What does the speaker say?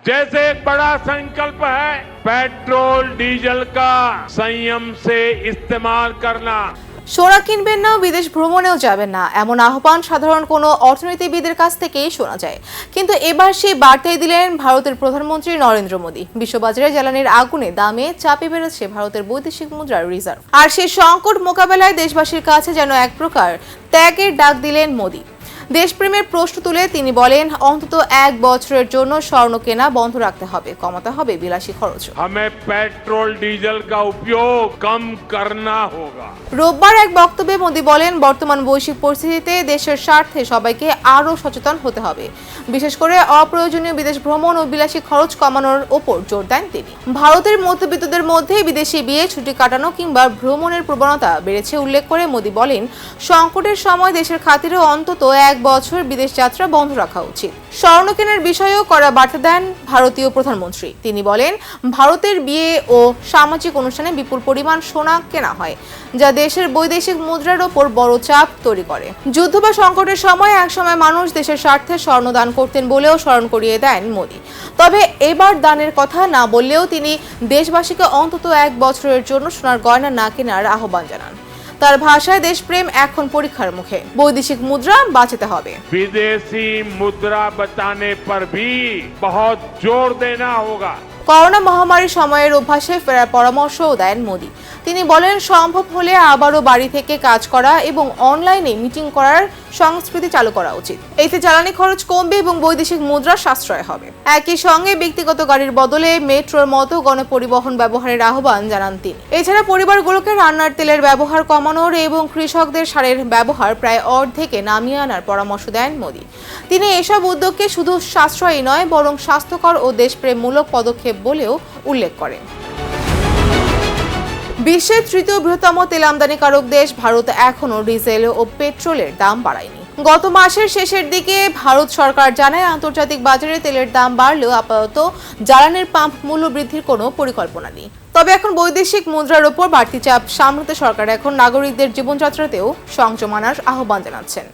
जैसे एक बड़ा संकल्प है पेट्रोल डीजल का संयम से इस्तेमाल करना। সোনা কিনবেন না, বিদেশ ভ্রমণেও যাবেন না, এমন আহ্বান সাধারণ কোনো অর্থনীতিবিদের কাছ থেকেই শোনা যায়। কিন্তু এবার সেই বার্তাই দিলেন ভারতের প্রধানমন্ত্রী নরেন্দ্র মোদী। বিশ্ববাজারে জ্বালানির আগুনে দামে চাপে বেড়েছে ভারতের বৈদেশিক মুদ্রার রিজার্ভ। আর সেই সংকট মোকাবেলায় দেশবাসীর কাছে যেন এক প্রকার ত্যাগের ডাক দিলেন মোদী। দেশপ্রেমের প্রশ্ন তুলে তিনি বলেন, অন্তত 1 বছরের জন্য স্বর্ণ কেনা বন্ধ রাখতে হবে, কমাতে হবে বিলাসী খরচ। हमें पेट्रोल डीजल का उपयोग कम करना होगा। রোববার এক বক্তব্যে মোদী বলেন, বর্তমান বৈশ্বিক পরিস্থিতিতে দেশের স্বার্থে সবাইকে আরও সচেতন হতে হবে। বিশেষ করে অপ্রয়োজনীয় বিদেশ ভ্রমণ ও বিলাসী খরচ কমানোর ওপর জোর দেন তিনি। ভারতের মধ্যবিত্তদের মধ্যে বিদেশি বিয়ে, ছুটি কাটানো কিংবা ভ্রমণের প্রবণতা বেড়েছে উল্লেখ করে মোদী বলেন, সংকটের সময় দেশের খাতিরে অন্তত 1 বছর বিদেশ যাত্রা বন্ধ রাখা উচিত। স্বর্ণ কেনার বিষয়েও কড়া বার্তা দেন ভারতীয় প্রধানমন্ত্রী। তিনি বলেন, ভারতের বিয়ে ও সামাজিক অনুষ্ঠানে বিপুল পরিমাণ সোনা কেনা হয়, যা দেশের বৈদেশিক মুদ্রার ওপর বড় চাপ তৈরি করে। যুদ্ধ বা সংকটের সময় একসময় মানুষ দেশের স্বার্থে স্বর্ণ দান করতেন বলেও স্মরণ করিয়ে দেন মোদী। তবে এবার দানের কথা না বললেও তিনি দেশবাসীকে অন্তত 1 বছরের জন্য সোনার গয়না না কেনার আহ্বান জানান। তার ভাষায় দেশপ্রেম এখন পরীক্ষার মুখে, বৈদেশিক মুদ্রা বাঁচাতে হবে। विदेशी मुद्रा बचाने पर भी बहुत जोर देना होगा। করোনা মহামারীর সময়ের অভ্যাসে ফেরার পরামর্শও দেন মোদী। তিনি বলেন, সম্ভব হলে আবারও বাড়ি থেকে কাজ করা এবং অনলাইনে মিটিং করার সংস্কৃতি চালু করা উচিত। এতে জ্বালানি খরচ কমবে এবং বৈদেশিক মুদ্রা সাশ্রয় হবে। একই সঙ্গে ব্যক্তিগত গাড়ির বদলে মেট্রোর মতো গণপরিবহন ব্যবহারের আহ্বান জানান তিনি। এছাড়া পরিবারগুলোকে রান্নার তেলের ব্যবহার কমানোর এবং কৃষকদের সারের ব্যবহার প্রায় অর্ধেকে নামিয়ে আনার পরামর্শ দেন মোদী। তিনি এসব উদ্যোগকে শুধু সাশ্রয়ী নয়, বরং স্বাস্থ্যকর ও দেশপ্রেমমূলক পদক্ষেপ বলেও উল্লেখ করেন। বিশ্বের তৃতীয় বৃহত্তম তেল আমদানিকারক দেশ ভারত এখনও ডিজেল ও পেট্রোলের দাম বাড়ায়নি। গত মাসের শেষের দিকে ভারত সরকার জানায়, আন্তর্জাতিক বাজারে তেলের দাম বাড়লেও আপাতত জ্বালানির পাম্প মূল্য বৃদ্ধির কোনো পরিকল্পনা নেই। তবে এখন বৈদেশিক মুদ্রার উপর বাড়তি চাপ সামলাতে সরকার এখন নাগরিকদের জীবনযাত্রাতেও সংযম আনার আহ্বান জানাচ্ছেন।